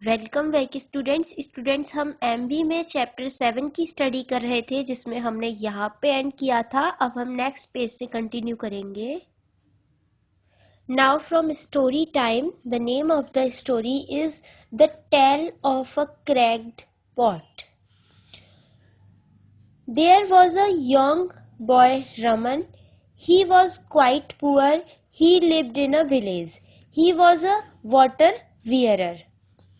Welcome back students हम MB में chapter 7 की स्टडी कर रहे थे जिसमें हमने यहाँ पे एंड किया था। अब हम नेक्स्ट पेज से कंटिन्यू करेंगे। Now from story time, the name of the story is the tale of a cracked pot. There was a young boy Raman. He was quite poor. He lived in a village. He was a water wearer.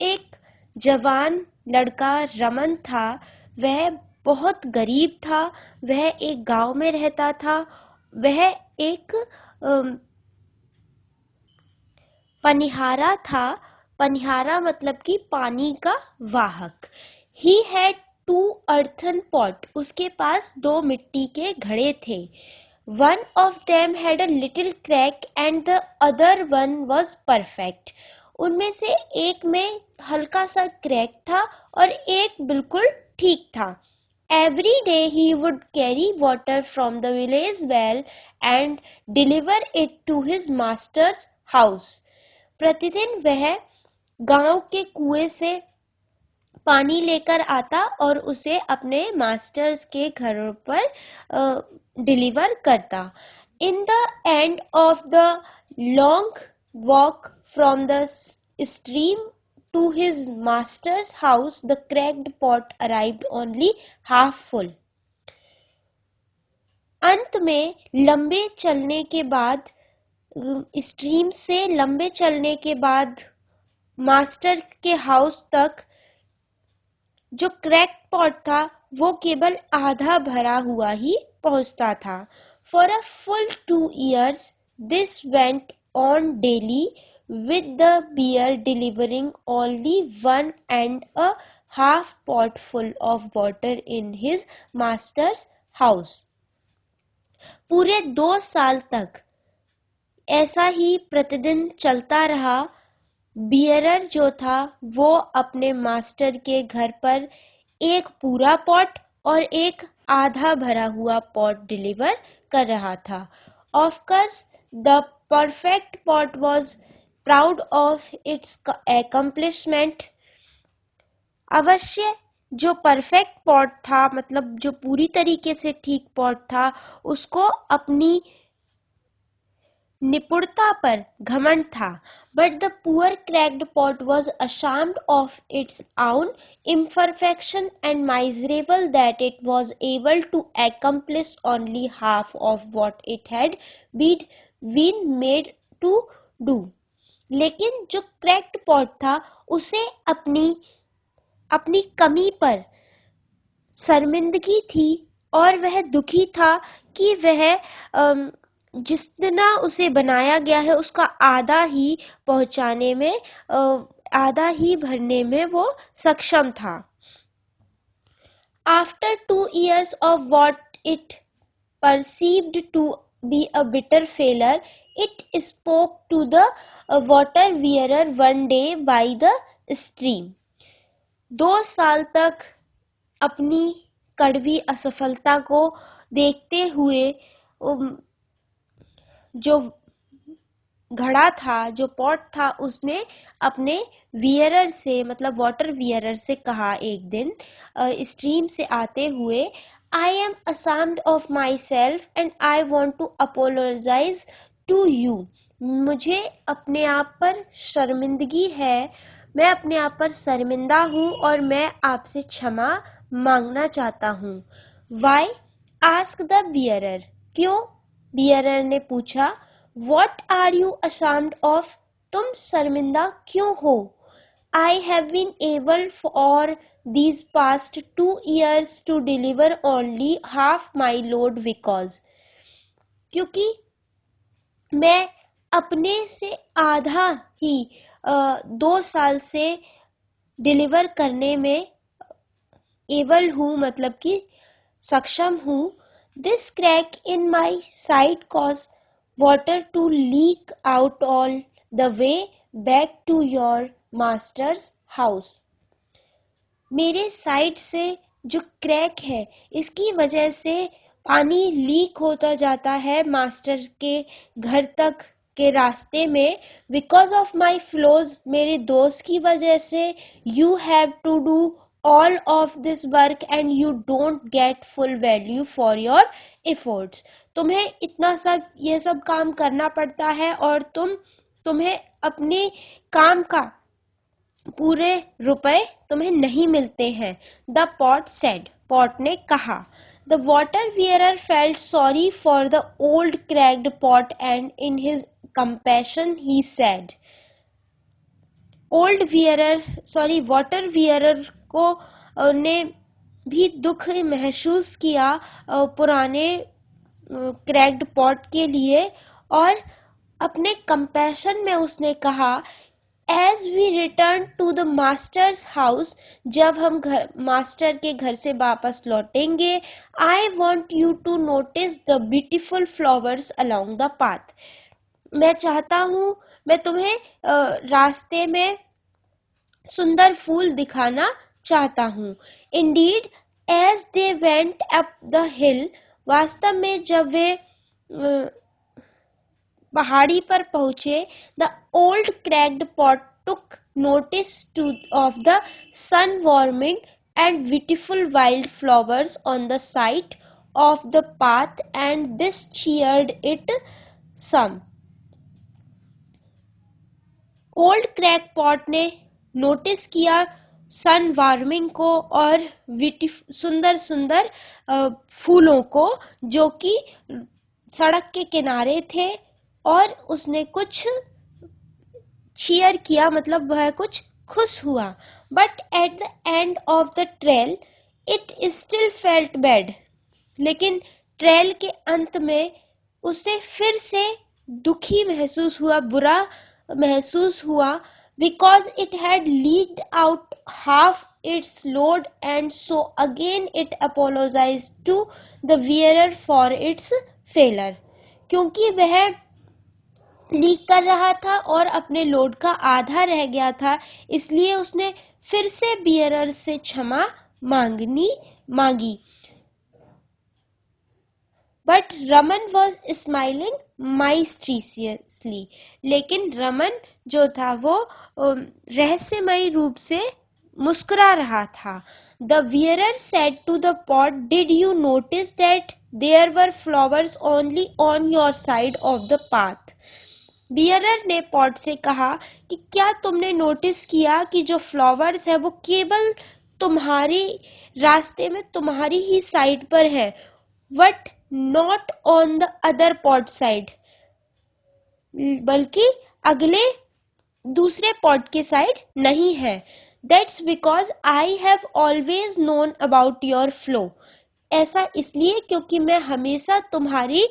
एक जवान लड़का रमन था। वह बहुत गरीब था। वह एक गांव में रहता था। वह एक पनिहारा था। पनिहारा मतलब कि पानी का वाहक। He had 2 earthen pot. उसके पास 2 मिट्टी के घड़े थे। One of them had a little crack and the other one was perfect. उनमें से एक में हल्का सा क्रैक था और एक बिल्कुल ठीक था। Every day he would carry water from the village well and deliver it to his master's house. प्रतिदिन वह गांव के कुएं से पानी लेकर आता और उसे अपने मास्टर्स के घरों पर डिलीवर करता। In the end of the long walk from the stream to his master's house, the cracked pot arrived only half full. अंत में लंबे चलने के बाद स्ट्रीम से लंबे चलने के बाद मास्टर के हाउस तक जो क्रैक्ड पॉट था वो केवल आधा भरा हुआ ही पहुंचता था। For a full 2 years this went on daily with the bear delivering only 1.5 pot full of water in his master's house. पूरे 2 साल तक ऐसा ही प्रतिदिन चलता रहा। बियरर जो था वो अपने मास्टर के घर पर एक पूरा पॉट और एक आधा भरा हुआ पॉट डिलीवर कर रहा था। Of course the perfect pot was proud of its accomplishment. अवश्य जो परफेक्ट पॉट था, मतलब जो पूरी तरीके से ठीक पॉट था, उसको अपनी निपुणता पर घमंड था। But the poor cracked pot was ashamed of its own imperfection and miserable that it was able to accomplish only half of what it had been made to do. लेकिन जो क्रैक्ड पॉट था उसे अपनी कमी पर शर्मिंदगी थी और वह दुखी था कि वह जितना उसे बनाया गया है उसका आधा ही पहुंचाने में आधा ही भरने में वो सक्षम था। After 2 years of what it perceived to be a bitter failure, it spoke to the water wearer one day by the stream. 2 साल तक अपनी कड़वी असफलता को देखते हुए जो घड़ा था, जो पॉट था, उसने अपने वियरर से, मतलब वाटर वियरर से कहा एक दिन स्ट्रीम से आते हुए, I am ashamed of myself and I want to apologize to you. मुझे अपने आप पर शर्मिंदगी है, मैं अपने आप पर शर्मिंदा हूँ और मैं आपसे क्षमा मांगना चाहता हूँ। Why? Ask the bearer. क्यों? बियरर ने पूछा। What are you ashamed of? तुम शर्मिंदा क्यों हो? I have been able for these past 2 years to deliver only half my load because, क्योंकि मैं अपने से आधा ही 2 साल से डिलीवर करने में एबल हूँ, मतलब कि सक्षम हूँ। This crack in my side caused water to leak out all the way back to your master's house. मेरे साइड से जो क्रैक है इसकी वजह से पानी लीक होता जाता है मास्टर के घर तक के रास्ते में, बिकॉज ऑफ माई फ्लोज, मेरे दोस्त की वजह से, you have to do all of this work and you don't get full value for your efforts. तुम्हें इतना सब ये सब काम करना पड़ता है और तुम्हें अपने काम का पूरे रुपए तुम्हें नहीं मिलते हैं। द पॉट सेड, पॉट ने कहा। The water wearer felt sorry for the old cracked pot and in his compassion he said, water wearer को ने भी दुख महसूस किया पुराने क्रैक्ड पॉट के लिए, और अपने कंपैशन में उसने कहा, as we return to the master's house, जब हम मास्टर के घर से वापस लौटेंगे, I want you to notice the beautiful flowers along the path. मैं तुम्हें रास्ते में सुंदर फूल दिखाना चाहता हूँ। Indeed as they went up the hill, वास्तव में जब वे पहाड़ी पर पहुंचे, the old cracked pot took notice of the sun warming and beautiful wild flowers on the side of the path and this cheered it some. Old crack pot ने notice किया sun warming को और सुंदर सुंदर फूलों को जो कि सड़क के किनारे थे, और उसने कुछ चीयर किया, मतलब वह कुछ खुश हुआ। But at the end of the trail it still felt bad, लेकिन ट्रेल के अंत में उसे फिर से दुखी महसूस हुआ, बुरा महसूस हुआ, because it had leaked out half its load and so again it apologized to the wearer for its failure। क्योंकि वह लीक कर रहा था और अपने लोड का आधा रह गया था, इसलिए उसने फिर से बियरर से क्षमा मांगी। बट रमन वॉज स्माइलिंग माइस्टीरियसली, लेकिन रमन जो था वो रहस्यमयी रूप से मुस्कुरा रहा था। The bearer said to the pot, did you notice that there were flowers only on your side of the path. Bearer ने पॉट से कहा कि क्या तुमने नोटिस किया कि जो फ्लावर्स है वो केवल तुम्हारी रास्ते में तुम्हारी ही साइड पर है, but not on the other pot side, बल्कि अगले दूसरे पॉट के साइड नहीं है। That's because I have always known about your flow, ऐसा इसलिए क्योंकि मैं हमेशा तुम्हारी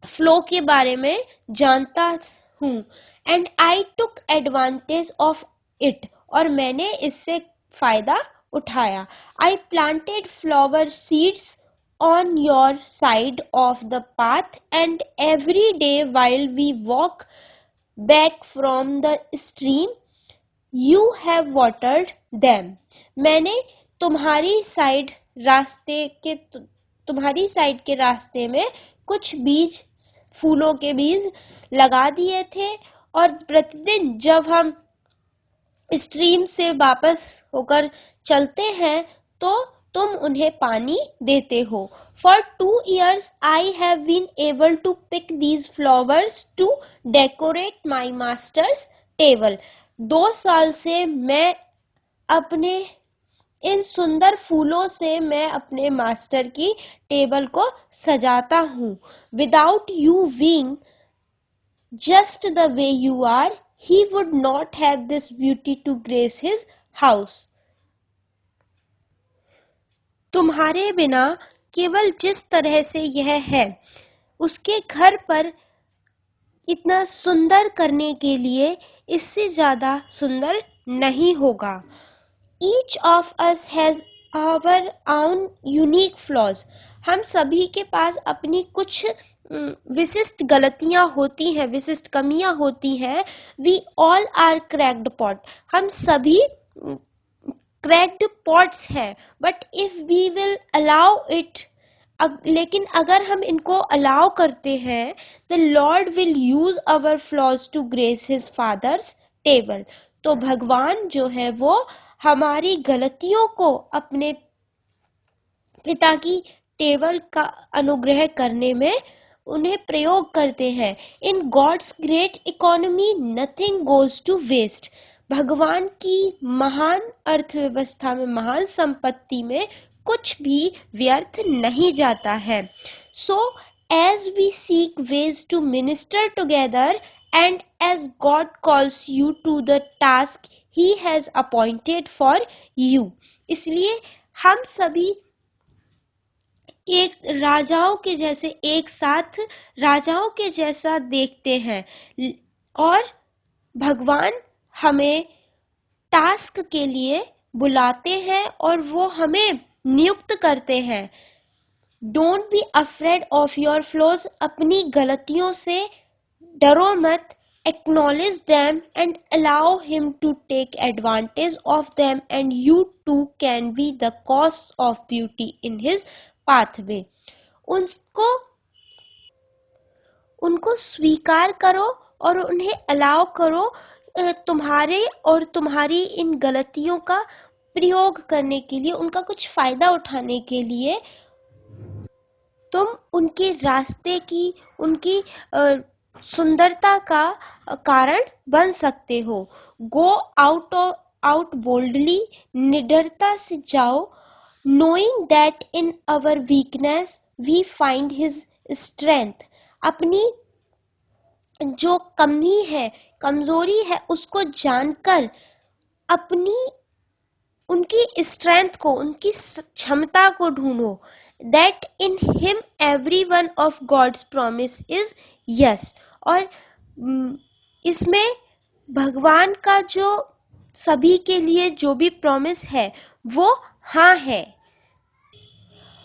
फ्लो के बारे में जानता हूँ। And I took advantage of it, और मैंने इससे फायदा उठाया। I planted flower seeds on your side of the path and every day while we walk back from the stream you have watered them। मैंने तुम्हारी साइड के रास्ते में कुछ बीज, फूलों के बीज लगा दिए थे, और प्रतिदिन जब हम स्ट्रीम से वापस होकर चलते हैं तो तुम उन्हें पानी देते हो। For 2 years I have been able to pick these flowers to decorate my master's table। 2 साल से मैं अपने इन सुंदर फूलों से मैं अपने मास्टर की टेबल को सजाता हूँ। Without you being just the way you are, he would not have this beauty to grace his house। तुम्हारे बिना केवल जिस तरह से यह है, उसके घर पर इतना सुंदर करने के लिए इससे ज्यादा सुंदर नहीं होगा। Each of us has our own unique flaws। हम सभी के पास अपनी कुछ विशिष्ट गलतियां होती हैं, विशिष्ट कमियां होती हैं। We all are cracked pot। हम सभी cracked pots है, but if we will allow it लेकिन अगर हम इनको अलाउ करते हैं, the lord will use our flaws to grace his father's table. तो भगवान जो है वो हमारी गलतियों को अपने पिता की टेबल का अनुग्रह करने में उन्हें प्रयोग करते हैं। In God's great economy nothing goes to waste. भगवान की महान अर्थव्यवस्था में, महान संपत्ति में कुछ भी व्यर्थ नहीं जाता है। So as we seek ways to minister together and as God calls you to the task he has appointed for you, इसलिए हम सभी एक राजाओं के जैसे, एक साथ राजाओं के जैसा देखते हैं, और भगवान हमें टास्क के लिए बुलाते हैं और वो हमें नियुक्त करते हैं। Don't be afraid of your flaws, अपनी गलतियों से डरो मत। Acknowledge them and allow him to take advantage of them, and you too can be the cause of beauty in his pathway. उनको स्वीकार करो और उन्हें अलाउ करो तुम्हारे और तुम्हारी इन गलतियों का प्रयोग करने के लिए, उनका कुछ फायदा उठाने के लिए। तुम उनके रास्ते की, उनकी सुंदरता का कारण बन सकते हो। गो आउट बोल्डली, निडरता से जाओ। Knowing that in our weakness we find his strength, अपनी जो कमी है, कमजोरी है, उसको जानकर अपनी उनकी स्ट्रेंथ को, उनकी क्षमता को ढूंढो। That in him every one of God's promises is yes, और इसमें भगवान का जो सभी के लिए जो भी प्रॉमिस है वो हाँ है।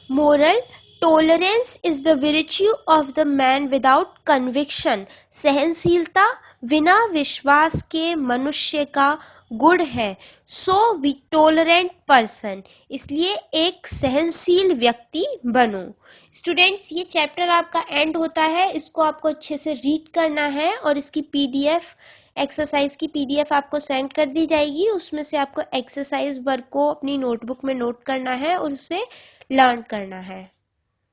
Moral, tolerance is the virtue of the man without conviction, सहनशीलता बिना विश्वास के मनुष्य का गुण है। सो वी टॉलरेंट पर्सन, इसलिए एक सहनशील व्यक्ति बनो। स्टूडेंट्स, ये चैप्टर आपका एंड होता है, इसको आपको अच्छे से रीड करना है और इसकी पीडीएफ, एक्सरसाइज की पीडीएफ आपको सेंड कर दी जाएगी। उसमें से आपको एक्सरसाइज वर्क को अपनी नोटबुक में नोट करना है और उसे लर्न करना है।